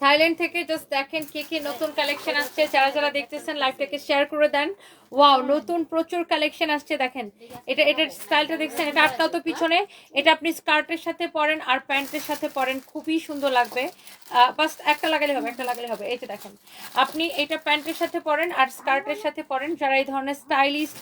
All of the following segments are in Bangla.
থাইল্যান্ড থেকে জাস্ট দেখেন কি কি নতুন কালেকশন আসছে, যারা যারা দেখতেছেন লাইভটাকে শেয়ার করে দেন। ওয়াও, নতুন প্রচুর কালেকশন আসছে দেখেন। এটার স্টাইলটা দেখছেন, এটা আটকাও তো পিছনে। এটা আপনি স্কার্টের সাথে পরেন আর প্যান্টের সাথে পরেন, খুবই সুন্দর লাগবে। বাস একটা লাগালে হবে, একটা লাগালে হবে। এই যে দেখেন, আপনি এটা প্যান্টের সাথে পরেন আর স্কার্টের সাথে পরেন, যারা এই ধরনের স্টাইলিস্ট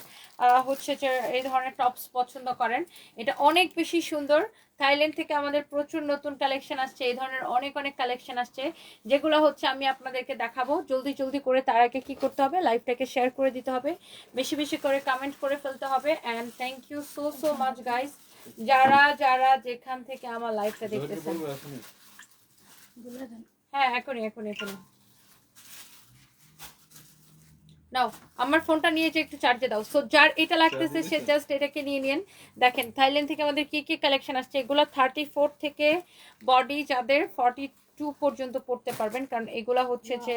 হচ্ছে যে এই ধরনের টপস পছন্দ করেন, এটা অনেক বেশি সুন্দর। থাইল্যান্ড থেকে আমাদের প্রচুর নতুন কালেকশন আসছে, এই ধরনের অনেক অনেক কালেকশন আসছে, যেগুলো হচ্ছে আমি আপনাদেরকে দেখাবো। জলদি জলদি করে তার আগে কি করতে হবে, লাইভটাকে শেয়ার করে দিতে হবে, বেশি বেশি করে কমেন্ট করে ফেলতে হবে। And thank you so so much guys, যারা যারা যেখান থেকে আমার লাইভটা দেখতেছেন। হ্যাঁ, এখনই এখনই এখনই নাও, আমার ফোনটা নিয়ে যে একটু চার্জে দাও। সো যার এটা লাগতেছে সে জাস্ট এটাকে নিয়ে নিন। দেখেন থাইল্যান্ড থেকে আমাদের কি কি কালেকশন আসছে, এগুলো 34 থেকে বডি যাদের 42 পর্যন্ত পড়তে পারবেন, কারণ এগুলা হচ্ছে যে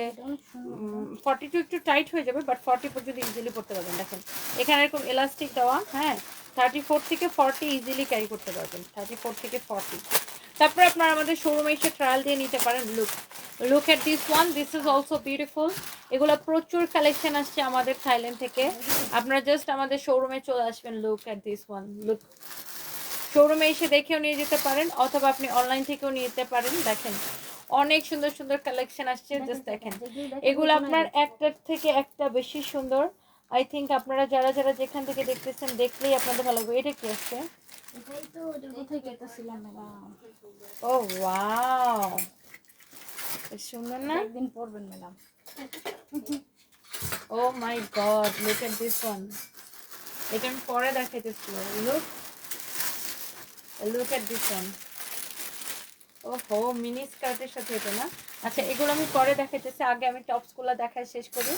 42 একটু টাইট হয়ে যাবে, বাট 40 পর্যন্ত ইজিলি পড়তে পারবেন। দেখেন এখানে এরকম এলাস্টিক দেওয়া, হ্যাঁ 34 থেকে 40 ইজিলি ক্যারি করতে পারবেন, 34 থেকে 40। তারপরে আপনারা আমাদের শোরুমে এসে ট্রায়াল দিয়ে নিতে পারেন। Look at this one, this is also beautiful. এগুলো প্রচুর কালেকশন আসছে আমাদের থাইল্যান্ড থেকে, আপনারা জাস্ট আমাদের শোরুমে চলে আসবেন। Look at this one, look. শোরুমে এসে দেখেও নিয়ে যেতে পারেন, অথবা আপনি অনলাইন থেকেও নিয়ে যেতে পারেন। দেখেন অনেক সুন্দর সুন্দর কালেকশন আসছে, জাস্ট দেখেন। এগুলো আপনার একটার থেকে একটা বেশি সুন্দর। আই থিঙ্ক আপনারা যারা যারা যেখান থেকে দেখতেছেন দেখলেই আপনাদের ভালো লাগবে। এটা কি আসছে? ও ওয়াও, সুন্দর না? একদিন পরবেন madam. Oh my god, look at this one. এটা আমি পরে দেখাইতেছি। Look at this one. ওহো, মিনি স্কার্টের সাথে এটা না? আচ্ছা, এগুলো আমি পরে দেখাইতেছি, আগে আমি টপসগুলো দেখাই শেষ করি।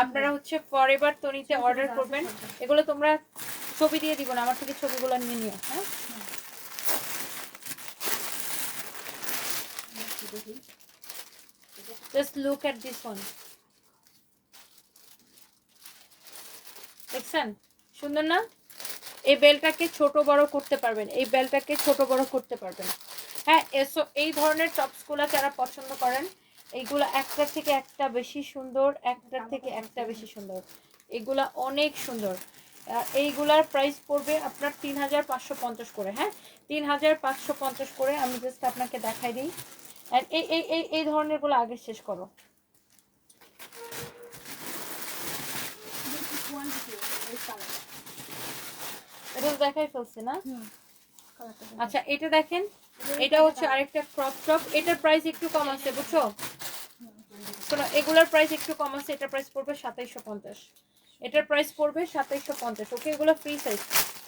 আপনারা হচ্ছে ফরএভার তনিতে অর্ডার করবেন। এগুলো তোমরা ছবি দিয়ে দিব না, আমার থেকে ছবিগুলো নিয়ে নিও। হ্যাঁ, just look at this one. দেখছেন সুন্দর না? এই বেলটাকে ছোট বড় করতে পারবেন, এই বেলটাকে ছোট বড় করতে পারবেন। হ্যাঁ, এসো এই ধরনের টপসগুলো যারা পছন্দ করেন, এইগুলো একটার থেকে একটা বেশি সুন্দর, একটার থেকে একটা বেশি সুন্দর। এগুলা অনেক সুন্দর। এইগুলার প্রাইস পড়বে আপনার 3550 করে। হ্যাঁ, 3550 করে। আমি জাস্ট আপনাকে দেখাই দিই। আর এই এই এই এই ধরনেরগুলো আগে শেষ করো। এটা তো দেখাই ফেলছে না? আচ্ছা, এটা দেখেন, এটা হচ্ছে আরেকটা ক্রপ টপ। এটার প্রাইস একটু কম আছে, বুঝছো? শোনো, এগুলোর প্রাইস একটু কম আছে। এটার প্রাইস পড়বে 2750। এটার প্রাইস পড়বে 2750। ওকে, এগুলো ফ্রি সাইজ,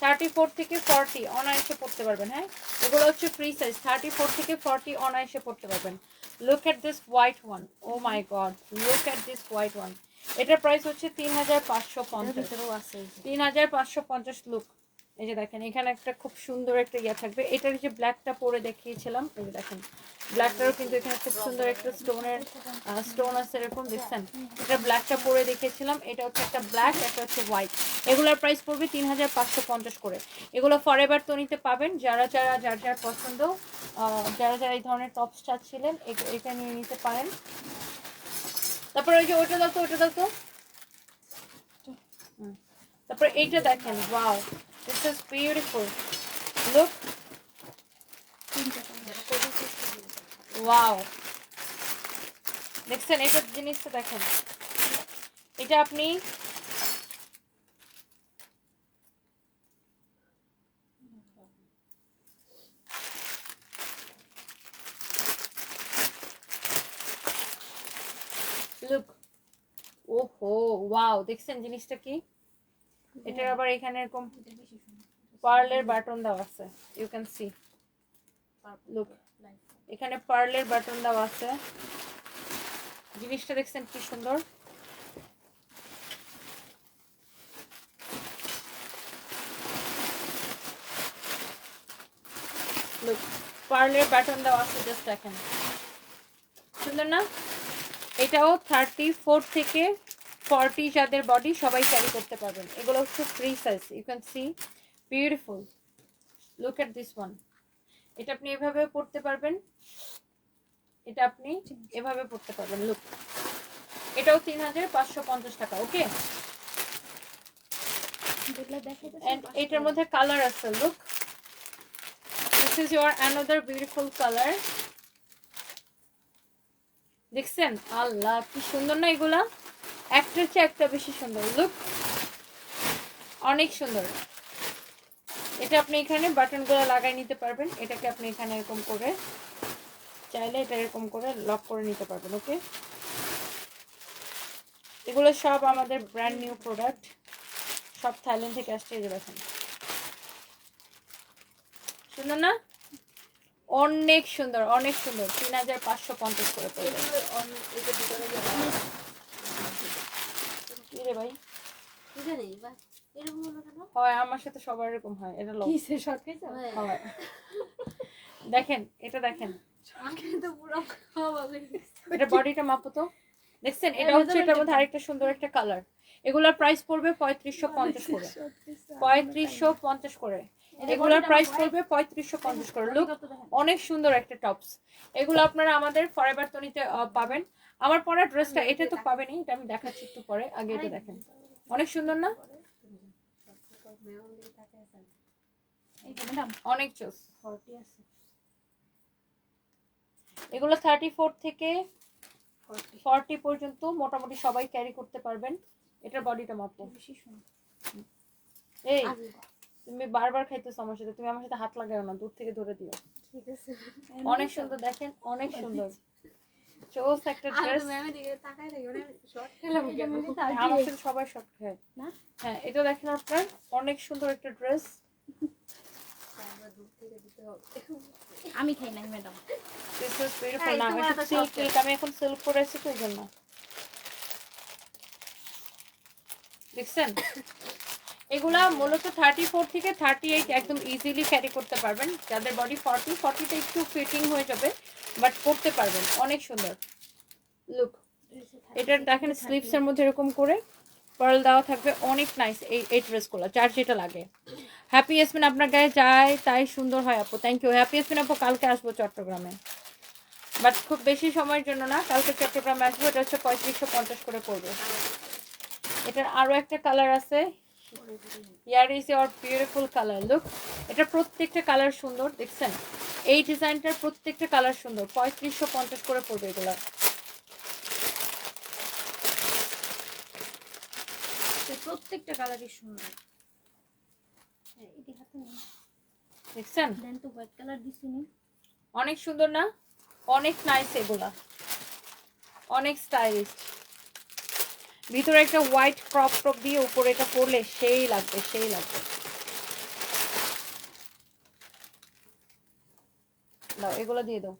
34 থেকে 40 অনায়াসে পড়তে পারবেন। হ্যাঁ, এগুলো হচ্ছে ফ্রি সাইজ, 34 থেকে 40 অনায়াসে পড়তে পারবেন। Look at this white one, oh my god, look at this white one. এটার প্রাইস হচ্ছে 3550। 3550। লুক, এই যে দেখেন এখানে একটা খুব সুন্দর একটা ইয়া থাকবে। এটার যে ব্ল্যাকটা পরে দেখিয়েছিলাম, এই যে দেখেন ব্ল্যাকটারও কিন্তু এখানে খুব সুন্দর একটা স্টোন আছে এরকম, দেখছেন? এটা ব্ল্যাকটা পরে দেখিয়েছিলাম, এটা হচ্ছে একটা ব্ল্যাক, একটা হচ্ছে হোয়াইট। এগুলোর প্রাইস পড়বে 3550 করে। এগুলো ফরএভার তনিতে পাবেন। যারা যারা যার যার পছন্দ, যারা যারা এই ধরনের টপস চাচ্ছিলেন, এটা নিয়ে নিতে পারেন। তারপর ওই যে ওটা দাও তো, ওটা দাও তো। তারপর এইটা দেখেন, wow, this is beautiful. Look, wow, দেখছেন? এটার জিনিসটা দেখেন, এটা আপনি লুক, ওহো ওয়াও, দেখছেন জিনিসটা কি? এটার আবার এখানে এরকম পার্লের বাটন দেওয়া আছে, ইউ ক্যান সি। লুক, এখানে পার্লের বাটন দেওয়া আছে। জিনিসটা দেখছেন কি সুন্দর? লুক, পার্লের বাটন দেওয়া আছে, জাস্ট দেখেন সুন্দর না? এটাও 34 থেকে 40 যাদের বডি সবাই ক্যারি করতে পারবেন। এগুলো হচ্ছে free size, you can see, beautiful. Look at this one. এটা আপনি এভাবে পড়তে পারবেন, এটা আপনি এভাবে পড়তে পারবেন। লুক, এটাও 3550 টাকা। ওকে, এন্ড এটার মধ্যে কালার আছে। Look, this is your another beautiful colour. দেখছেন? আল্লাহ কি সুন্দর না এগুলা, একটার চেয়ে একটা বেশি সুন্দর। লুক, অনেক সুন্দর। এটা আপনি এখানে বাটনগুলো লাগাই নিতে পারবেন। এটাকে আপনি এখানে এরকম করে চাইলে এটা এরকম করে লক করে নিতে পারবেন। ওকে, এগুলো সব আমাদের ব্র্যান্ড নিউ প্রোডাক্ট, সব থাইল্যান্ড থেকে আসছে। এই যে দেখেন, সুন্দর না? অনেক সুন্দর, অনেক সুন্দর। 3550 করে পড়বে। কি রে ভাই, হয় আমার সাথে সবার এরকম হয়। এটা লোক হয়। দেখেন, এটা দেখেন, এটা বডিটা মাপো তো। দেখছেন? এটা হচ্ছে এটার মধ্যে আরেকটা সুন্দর একটা কালার। এগুলোর প্রাইস পড়বে 3550 করে, 3550 করে। এগুলোর প্রাইস পড়বে 3550 করে। লুক, অনেক সুন্দর একটা টপস। এগুলো আপনারা আমাদের ফরএভার তনিতে পাবেন। আমার পরা ড্রেসটা এটা তো পাবেনই, এটা আমি দেখাচ্ছি একটু পরে। আগে এটা দেখেন, অনেক সুন্দর না? অনেক চোস। এগুলো 34 থেকে 40 পর্যন্ত মোটামুটি সবাই ক্যারি করতে পারবেন। এটার বডিটা মাপো। এই তুমি বারবার খাইতেছো আমার সাথে, তুমি আমার সাথে হাত লাগাও না, দূর থেকে ধরে দিও। ঠিক আছে, অনেক সুন্দর। দেখেন, অনেক সুন্দর চোস একটা ড্রেস। আমার সাথে সবাই শর্ট খায় না। হ্যাঁ, এটা দেখেন আপনার অনেক সুন্দর একটা ড্রেস। আমি খাই নাই ম্যাডাম। This is beautiful. না, এটা সিল্ক, আমি এখন সিল্ক পরেছি তো এইজন্য। দেখছেন? এগুলা মূলত 34 থেকে 38 একদম ইজিলি ক্যারি করতে পারবেন। যাদের বডি 40টা একটু ফিটিং হয়ে যাবে, বাট পরতে পারবেন। অনেক সুন্দর। লুক, এটা দেখেন স্লিভস এর মধ্যে এরকম করে পার্ল দেওয়া থাকবে। অনেক নাইস এই ড্রেসগুলো, যার যেটা লাগে। হ্যাপি ইয়াসমিন, আপনার গায়ে যায় তাই সুন্দর হয় আপু। থ্যাংক ইউ হ্যাপি ইয়াসমিন আপু। কালকে আসবো চট্টগ্রামে, বাট খুব বেশি সময়ের জন্য না। কালকে চট্টগ্রামে আসবো। এটা হচ্ছে 3550 করে পড়বে। এটার আরো একটা কালার আছে। Here is your beautiful colour. Look, এটা প্রত্যেকটা কালার সুন্দর। দেখছেন? এই ডিজাইনটার প্রত্যেকটা কালার সুন্দর। 3550 করে পড়বে এগুলা। প্রত্যেকটা কালারই সুন্দর। দেখছেন? দেন তো হোয়াইট কালার দিছিনি, অনেক সুন্দর না? অনেক নাইস এগুলা, অনেক স্টাইলিশ। ভিতরে একটা হোয়াইট ক্রপ টপ দিয়ে উপরে এটা পরলে সেই লাগবে, সেই লাগবে। দাও, এগুলো দিয়ে দাও।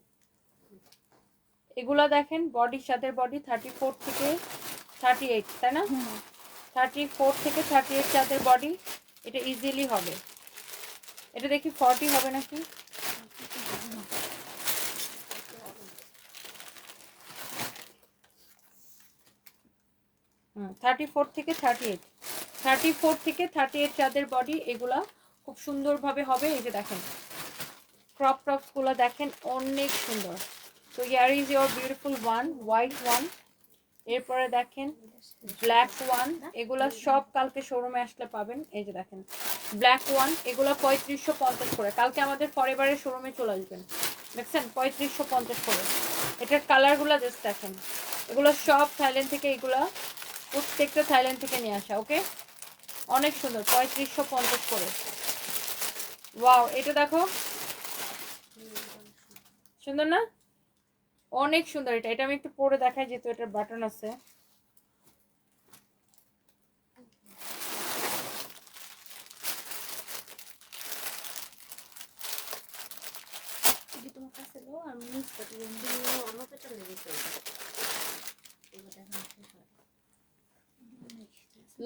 এগুলা দেখেন বডির সাথে বডি 34 থেকে 38, তাই না? 34 থেকে 38 যাদের বডি, এটা ইজিলি হবে। এটা দেখি 40 হবে নাকি। 34 থেকে 38, 34 থেকে 38 যাদের বডি, এগুলা খুব সুন্দরভাবে হবে। এই যে দেখেন ক্রপ টপস গুলো দেখেন অনেক সুন্দর। তো here is your beautiful one, white one. এরপরে দেখেন ব্ল্যাক ওয়ান। এগুলা সব কালকে শোরুমে আসলে পাবেন। এই যে দেখেন ব্ল্যাক ওয়ান, এগুলো 3550 করে। কালকে আমাদের ফরএভারের শোরুমে চলে আসবেন। দেখছেন 3550 করে। এটার কালারগুলো জাস্ট দেখেন। এগুলো সব থাইল্যান্ড থেকে, এগুলা প্রত্যেকটা থাইল্যান্ড থেকে নিয়ে আসা। ওকে, অনেক সুন্দর। 3550 করে। ওয়াও, এটা দেখো সুন্দর না? অনেক সুন্দর। এটা আমি একটু পরে দেখাই, যেহেতু এটার বাটন আছে। তোমার কাছে লো আর মিস করতে আমার পেটে লেগেছে।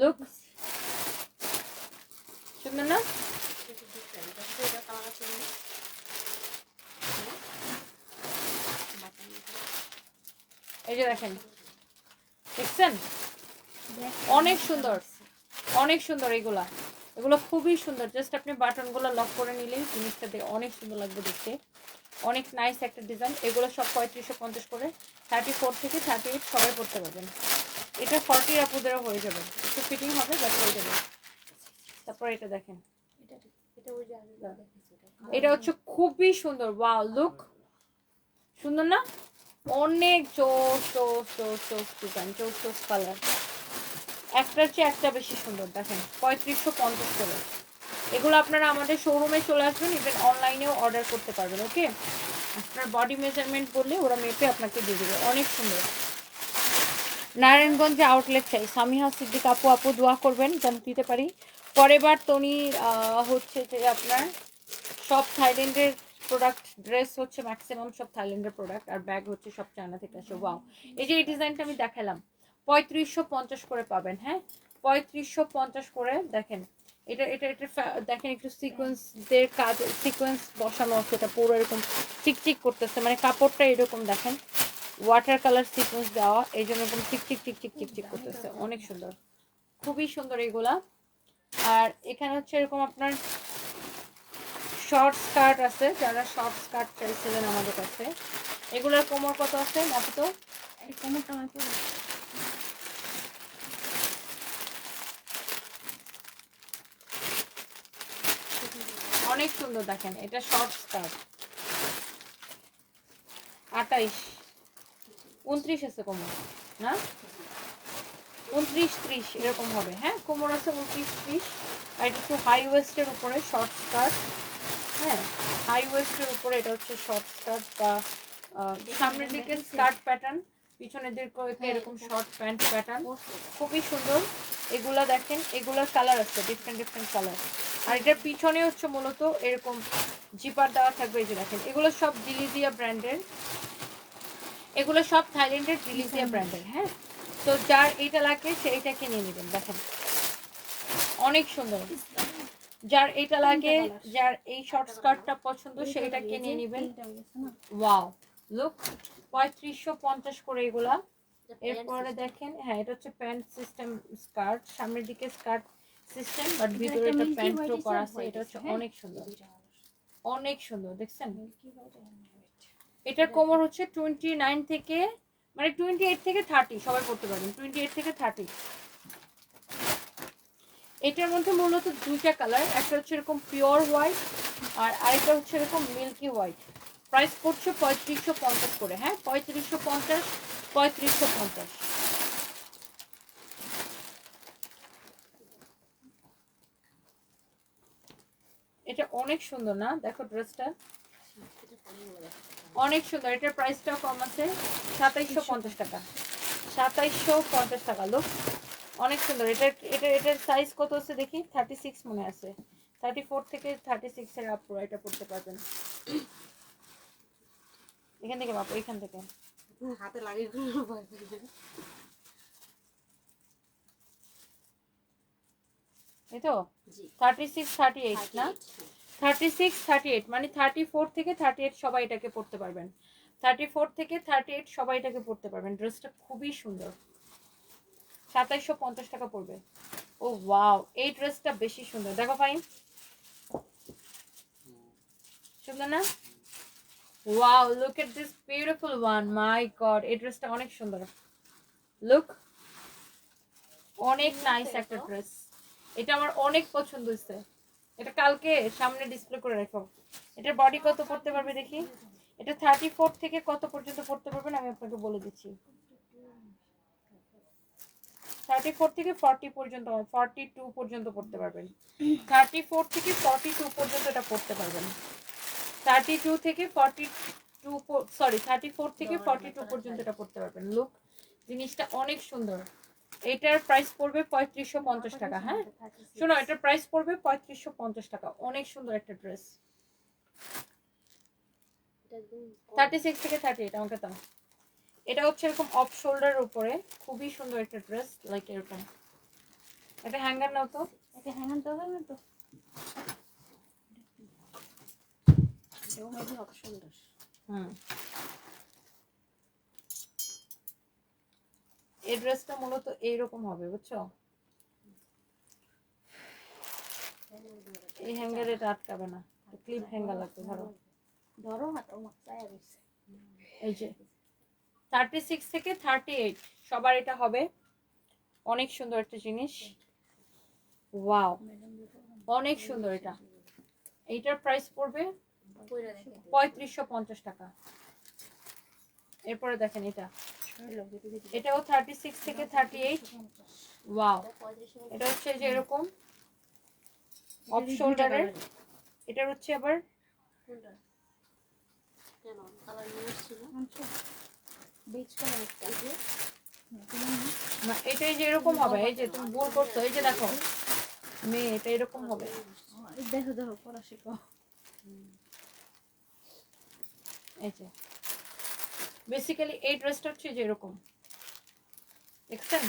লুক, সুন্দর না? এই যে দেখেন, দেখছেন? অনেক সুন্দর, অনেক সুন্দর। এগুলা এগুলো খুবই সুন্দর। জাস্ট আপনি বাটনগুলো লক করে নিলেই জিনিসটা অনেক সুন্দর লাগবে দেখতে। অনেক নাইস একটা ডিজাইন। এগুলো সব 3550 করে। 34 থেকে 38 সবাই পড়তে পারবেন। এটা 40 আপুদেরও হয়ে যাবে, একটু ফিটিং হবে বাট হয়ে যাবে। তারপর এটা দেখেন, এটা হচ্ছে খুবই সুন্দর। ওয়াও লুক, সুন্দর না? অনেক জোস জোস জোস জোস ডিজাইন, জোস জোস কালার, একটার চেয়ে একটা বেশি সুন্দর। দেখেন 3550 করে। এগুলো আপনারা আমাদের শোরুমে চলে আসবেন, ইভেন অনলাইনেও অর্ডার করতে পারবেন। ওকে, আপনার বডি মেজারমেন্ট বললে ওরা মেপে আপনাকে দিয়ে দেবে। অনেক সুন্দর। নারায়ণগঞ্জে আউটলেট চাই। সামিহা সিদ্দিক আপু, আপু দোয়া করবেন যেন দিতে পারি। পরের বার তনি হচ্ছে যে আপনার সব থাইল্যান্ডের প্রোডাক্ট, ড্রেস হচ্ছে ম্যাক্সিমাম সব থাইল্যান্ডের প্রোডাক্ট, আর ব্যাগ হচ্ছে সব চায়না থেকে আসে। ওয়াও, এই যে এই ডিজাইনটা আমি দেখালাম 3550 করে পাবেন। হ্যাঁ 3550 করে। দেখেন এটা এটা এটা দেখেন একটু সিকোয়েন্সদের কাজ, সিকোয়েন্স বসানো আছে, এটা পুরো এরকম চিকচিক করতেছে, মানে কাপড়টা এরকম দেখেন ওয়াটার কালার সিকোয়েন্স দেওয়া, এই জন্য এরকম চিকচিক চিকচিক চিকচিক করতেছে। অনেক সুন্দর, খুবই সুন্দর এগুলা। আর এখানে হচ্ছে এরকম আপনার শর্ট স্কার্ট আছে, যারা শর্ট স্কার্ট চাইছিলেন আমাদের কাছে। এগুলোর কোমর কত আছে দেখো তো? এই কোমরটা আমার পুরো অনেক সুন্দর। দেখেন এটা শর্ট স্কার্ট 28 29 আছে কোমর, না 29 30 এরকম হবে। হ্যাঁ কোমর আছে 29 30। আর এটা একটু হাই ওয়েস্টের উপরে শর্ট স্কার্ট। হ্যাঁ হাই ওয়েস্টের উপরে এটা হচ্ছে শর্ট স্কার্ট বা সামনের দিকে স্কার্ট প্যাটার্ন, পিছনের দিকে এরকম শর্ট প্যান্ট প্যাটার্ন, খুবই সুন্দর। এগুলা দেখেন, এগুলার কালার আছে ডিফারেন্ট ডিফারেন্ট কালার। আর এটার পিছনে হচ্ছে মূলত এরকম জিপার দেওয়া থাকবে। এই যে দেখেন এগুলো সব ডিলিজিয়া ব্র্যান্ডের, এগুলো সব থাইল্যান্ডের ডিলিজিয়া ব্র্যান্ডের। হ্যাঁ তো যার এইটা লাগে সে এইটাকে নিয়ে নেবেন। দেখেন অনেক সুন্দর, যার এটা লাগে, যার এই শর্ট স্কার্টটা পছন্দ সেইটাকে নিয়ে নেবেন। ওয়াও লুক, 3550 করে এগুলা। এরপরে দেখেন, হ্যাঁ এটা হচ্ছে প্যান্ট সিস্টেম স্কার্ট, সামনের দিকে স্কার্ট সিস্টেম বাট ভিতরে এটা প্যান্টও করা আছে। এটা হচ্ছে অনেক সুন্দর, অনেক সুন্দর। দেখছেন এটার কোমর হচ্ছে 29 থেকে, মানে 28 থেকে 30 সবাই পড়তে পারবেন, 28 থেকে 30। এটার মধ্যে মূলত দুইটা কালার, একটা হচ্ছে এরকম পিওর হোয়াইট আর আরেকটা হচ্ছে এরকম মিল্কি হোয়াইট। প্রাইস পড়ছে 3550 করে। হ্যাঁ 3550 3550। এটা অনেক সুন্দর না? দেখো ড্রেসটা অনেক সুন্দর। এটার প্রাইসটাও কম আছে, 2750 টাকা। 2750 টাকা। লোক অনেক সুন্দর। এটার সাইজ কত আছে দেখি? 36 মনে আছে। 34 থেকে 36 এর আপ পুরো এটা পড়তে পারবেন। এখান থেকে বাপু, এখান থেকে হাতে লাগিয়ে এই তো 36 38 না? 36 38 মানে 34 থেকে 38 সবাই এটাকে পড়তে পারবেন। 34 থেকে 38 সবাই এটাকে পড়তে পারবেন। ড্রেসটা খুবই সুন্দর, 2750 টাকা পড়বে। ও ওয়াও, এই ড্রেসটা বেশি সুন্দর। দেখো ফাইন, সুন্দর না? Wow look at this beautiful one, my god এই ড্রেসটা অনেক সুন্দর। লুক, অনেক নাইস একটা ড্রেস। এটা আমার অনেক পছন্দ হয়েছে। এটা কালকে সামনে ডিসপ্লে করে রাখো। এটার বডি কত পড়তে পারবে দেখি? এটা 34 থেকে কত পর্যন্ত পড়তে পারবেন আমি আপনাকে বলে দিচ্ছি। 34 থেকে 40 পর্যন্ত, 42 পর্যন্ত পড়তে পারবেন। 34 থেকে 42 পর্যন্ত এটা পড়তে পারবেন। 32 থেকে 42, সরি 34 থেকে 42 পর্যন্ত এটা পড়তে পারবেন। লুক, জিনিসটা অনেক সুন্দর। এটার প্রাইস পড়বে 3550 টাকা। হ্যাঁ শোনো, এটার প্রাইস পড়বে 3550 টাকা। অনেক সুন্দর একটা ড্রেস। 36 থেকে 38 আমাকে দাও। এটা হচ্ছে এরকম অফ শোল্ডারের উপরে, খুবই সুন্দর একটা ড্রেস। লাইক এরকম এটা হ্যাঙ্গার নাও তো, এটা হ্যাঙ্গার দেওয়া যাবে না তো? এটাও মেবি অপশন দাস। এই ড্রেসটা মূলত এইরকম হবে বুঝছো? এই হ্যাঙ্গারে এটা আটকাবে না, ক্লিপ হ্যাঙ্গার লাগবে ধরো। ধরো হাত ও মাথায় রয়েছে। এই যে 36 থেকে 38 সবার এটা হবে। অনেক সুন্দর একটা জিনিস, ওয়াও অনেক সুন্দর। এটা এইটার প্রাইস পড়বে 3550 টাকা। এরপরে দেখেন এটা, এটাও 36 থেকে 38, ওয়াও। এটা হচ্ছে যে এরকম অফ শোল্ডারের, এটার হচ্ছে আবার না, এটাই যে এরকম হবে। এই যে তুমি ভুল করছো, এই যে দেখো মেয়ে, এটা এরকম হবে। দেখো দেখো পড়া শিখো। এই যে বেসিক্যালি এই ড্রেসটা হচ্ছে যে এরকম, দেখছেন?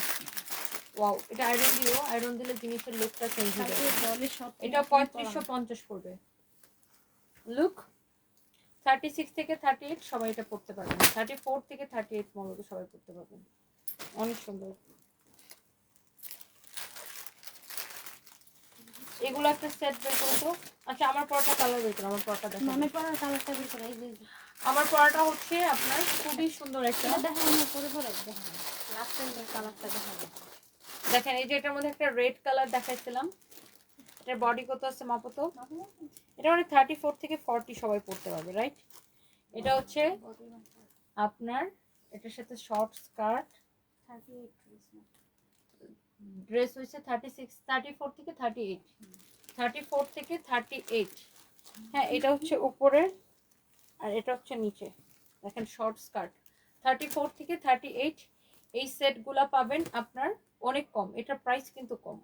ওয়াও, এটা আয়রন দিও, আয়রন দিলে জিনিসের লুকটা চেঞ্জ হয়ে যাবে। এটা 3550 পড়বে। লুক 36 থেকে 38 সবাই এটা পড়তে পারবেন, 34 থেকে 38 মূলত সবাই পড়তে পারবেন। অনেক সুন্দর। এগুলো একটা সেট বের করতো। আচ্ছা আমার পরটা কালার বের করো, আমার পরটা দেখো। আমি পরার কালারটা বের করে এই যে আমার পরটা হচ্ছে আপনার খুবই সুন্দর একটা, দেখো আমি পরে পরে দেখো লাস্ট টাইমের কালারটা দেখাবো। দেখেন এই যে এটার মধ্যে একটা রেড কালার দেখাইছিলাম। এটার বডি কত আছে মাপো তো? এটা মানে 34 থেকে 40 সবাই পড়তে পারবে, রাইট? এটা হচ্ছে আপনার এটার সাথে শর্ট স্কার্ট, 38 ড্রেস হচ্ছে 36, 34 থেকে 38, 34 থেকে 38। হ্যাঁ, এটা হচ্ছে উপরের আর এটা হচ্ছে নিচে। দেখেন শর্ট স্কার্ট 34 থেকে 38। এই সেটগুলা পাবেন আপনার অনেক কম। এটার প্রাইস কিন্তু কম,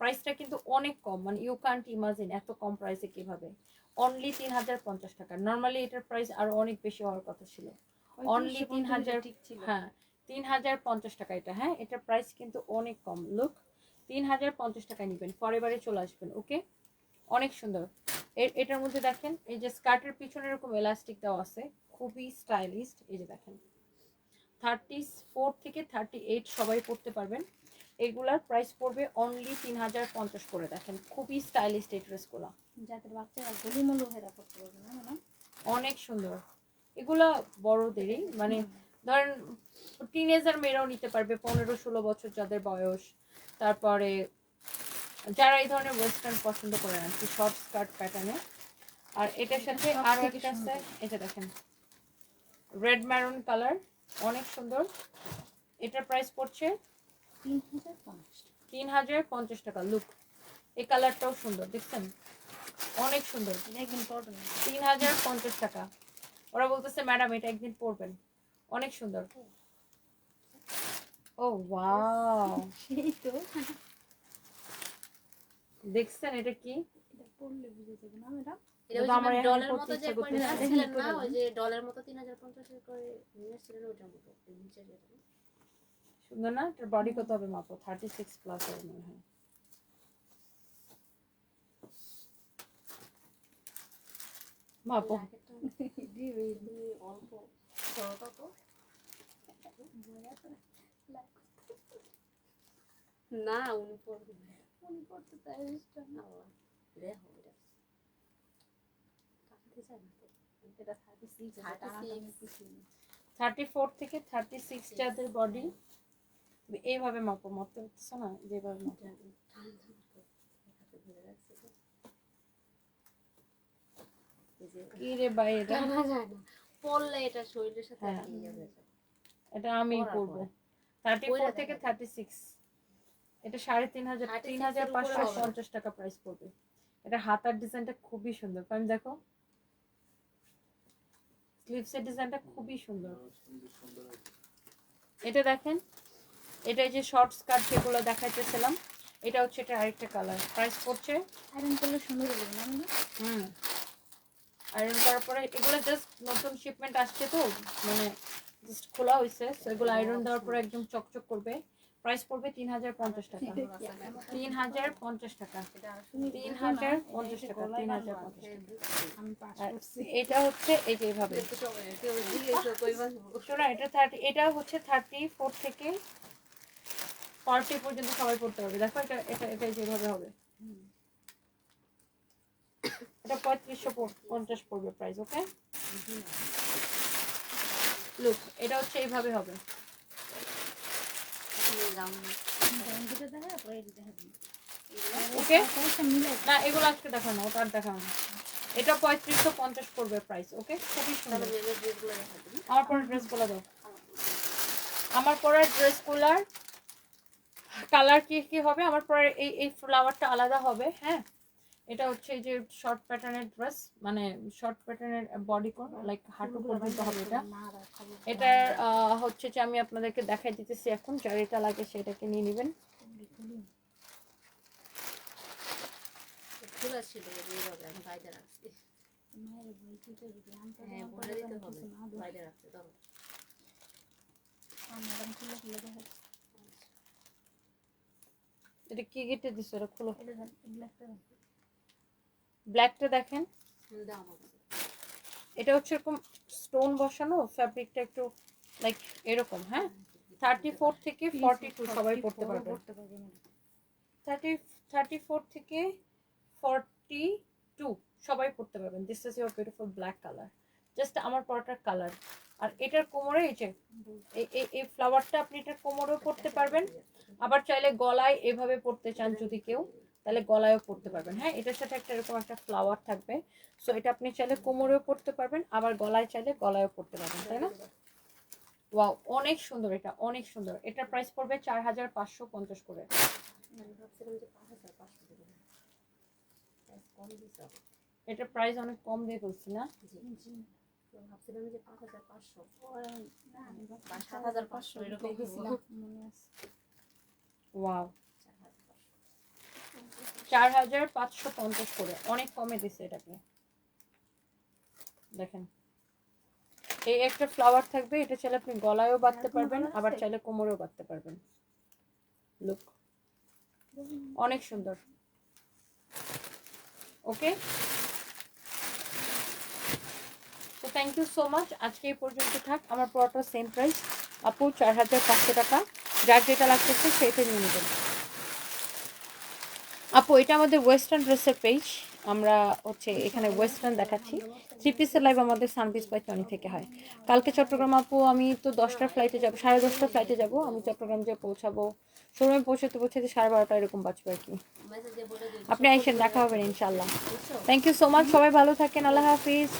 প্রাইসটা কিন্তু অনেক কম, মানে ইউ কান্ট ইমাজিন এত কম প্রাইসে কিভাবে। অনলি 3050 টাকা। নর্মালি এটার প্রাইস আরো অনেক বেশি হওয়ার কথা ছিল। অনলি 3000, হ্যাঁ 3050 টাকা এটা। হ্যাঁ, এটার প্রাইস কিন্তু অনেক কম। লুক 3050 টাকায় নেবেন, ফরএভারে চলে আসবেন। ওকে, অনেক সুন্দর। এটার মধ্যে দেখেন এই যে স্কার্টের পিছনে এরকম এলাস্টিক দেওয়া আছে, খুবই স্টাইলিস্ট। এই যে দেখেন 34 থেকে 38 সবাই পড়তে পারবেন। এগুলার প্রাইস পড়বে অনলি 3050 করে। দেখেন খুবই স্টাইলিস্ট এই ড্রেসগুলো, যাদের বাচ্চারা গলিমলো হেরা করতে পারবে না না অনেক সুন্দর। এগুলা বড়দেরই, মানে ধরেন টিনেজার মেয়েরাও নিতে পারবে, 15-16 বছর যাদের বয়স। তারপরে যারা এই ধরনের ওয়েস্টার্ন পছন্দ করেন আর কি, শর্ট স্কার্ট প্যাটার্নে। আর এটার সাথে আরো একটা আছে, এটা দেখেন রেড ম্যারুন কালার, অনেক সুন্দর। এটার প্রাইস পড়ছে 3050 টাকা। লুক এই কালারটাও সুন্দর, দেখছেন? অনেক সুন্দর। 3050 টাকা। ওরা বলতেছে ম্যাডাম এটা একদিন পরবেন, অনেক সুন্দর। ও ওয়াও, সেই তো দেখছেন এটা কি? এটা পড়লে বুঝে যাবে না ম্যাডাম। এটা আমার ডলের মতো যে কয়টা ছিলেন না, ওই যে ডলের মতো 3050 এর করে নিয়েছিলেন ওটার মতো নিচে যেটা সুন্দর না? এটার বডি কত হবে মাপো? 36 প্লাস এর মনে হয়। মাপো অল্প ছোটটা তো না উনি পড়তে চাই না দেখো এটা কাটতে চাই না তো, এটা 34 থেকে 36 যাদের বডি, এইভাবে মাপো, মাপতে হচ্ছে না যেভাবে মাপো। কি রে ভাই, এটা জানা যায় না পড়লে এটা শরীরের সাথে হ্যাঁ, ইয়ে হয়ে যায়। এটা আমি পরবো। 34 থেকে 36, এটা 3500, 3550 টাকা প্রাইস পড়বে। এটা হাতার ডিজাইনটা খুবই সুন্দর, আমি দেখো স্লিভসের ডিজাইনটা খুবই সুন্দর। এটা দেখেন, এটা যে শর্ট স্কার্ট যেগুলো দেখাইতেছিলাম, এটা হচ্ছে এটা আরেকটা কালার। প্রাইস পড়ছে আয়রন করলে সুন্দর হবে না ম্যাডাম? আয়রন করার পরে এগুলো জাস্ট নতুন শিপমেন্ট আসছে তো, মানে জাস্ট খোলা হয়েছে, তো এগুলো আয়রন দেওয়ার পরে একদম চকচক করবে। প্রাইস পড়বে 3050 টাকা। 3050 টাকা, 3050 টাকা, 3050 টাকা। এটা হচ্ছে এই যে এইভাবে শোনা, এটা 30, এটা হচ্ছে 34 থেকে 40 পর্যন্ত সবাই পড়তে পারবে। দেখো এটা এটা এটা যেভাবে হবে, এটা 3550 পড়বে প্রাইস। ওকে লুক, এটা হচ্ছে এইভাবে হবে। ওকে না, এগুলো আজকে দেখানো না, ওটা আর দেখানো না। এটা 3550 পড়বে প্রাইস। ওকে খুবই সুন্দর। আমার পরের ড্রেসগুলো দাও। আমার পরের ড্রেসগুলার কালার কি কি হবে? আমার পরের এই ফ্লাওয়ারটা আলাদা হবে। হ্যাঁ, এটা হচ্ছে এই যে শর্ট প্যাটার্নের ড্রেস, মানে শর্ট প্যাটার্নের বডি কোন লাইক হাঁটু পর্যন্ত হবে এটা। এটার হচ্ছে যে আমি আপনাদেরকে দেখাই দিতেছি এখন, যার এটা লাগে সেটাকে নিয়ে নেবেন। এটা কি গেটে দিছো? এটা খুলো। ব্ল্যাকটা দেখেন, এটা হচ্ছে এরকম স্টোন বসানো, ফ্যাব্রিকটা একটু লাইক এরকম। হ্যাঁ, 34 থেকে 42 সবাই পড়তে পারবে। 34 থেকে 42 সবাই পড়তে পারবেন। This is your beautiful black colour, just আমার পরাটার কালার। আর এটার কোমরে এই যে এই ফ্লাওয়ারটা আপনি এটার কোমরেও পড়তে পারবেন, আবার চাইলে গলায় এভাবে পড়তে চান যদি কেউ, তাহলে গলায়ও পড়তে পারবেন। হ্যাঁ, এটার সাথে একটা এরকম একটা ফ্লাওয়ার থাকবে, সো এটা আপনি চাইলে কোমরেও পড়তে পারবেন, আবার গলায় চাইলে গলায়ও পড়তে পারবেন, তাই না? ওয়াও, অনেক সুন্দর, এটা অনেক সুন্দর। এটার প্রাইস পড়বে 4550 করে। এটার প্রাইস অনেক কম দিয়ে বলছি না? ওয়াও, 4550 করে, অনেক কমে দিচ্ছে এটাকে। দেখেন, এই একটা ফ্লাওয়ার থাকবে, এটা চাইলে আপনি গলায়ও বাঁধতে পারবেন, আবার চাইলে কোমরেও বাঁধতে পারবেন। লুক, অনেক সুন্দর। ওকে, তো থ্যাংক ইউ সো মাচ। আজকে এই পর্যন্ত থাক। আমার পড়াটা সেম প্রাইস আপু, 4500 টাকা। যার যেটা লাগতেছে সেটা নিয়ে নেবেন আপু। এটা আমাদের ওয়েস্টার্ন ড্রেসের পেজ, আমরা হচ্ছে এখানে ওয়েস্টার্ন দেখাচ্ছি। 3 পিসের লাইভ আমাদের সানপিস বাই টনি থেকে হয়। কালকে চট্টগ্রাম আপু আমি তো 10টার ফ্লাইটে যাবো, 10:30 ফ্লাইটে যাব। আমি চট্টগ্রাম যে পৌঁছাবো, শোরুমে পৌঁছাতে 12:30 এরকম বাঁচবে আর কি। আপনি আইসেন, দেখা হবেন ইনশাল্লাহ। থ্যাংক ইউ সো মাচ, সবাই ভালো থাকেন, আল্লাহ হাফিজ।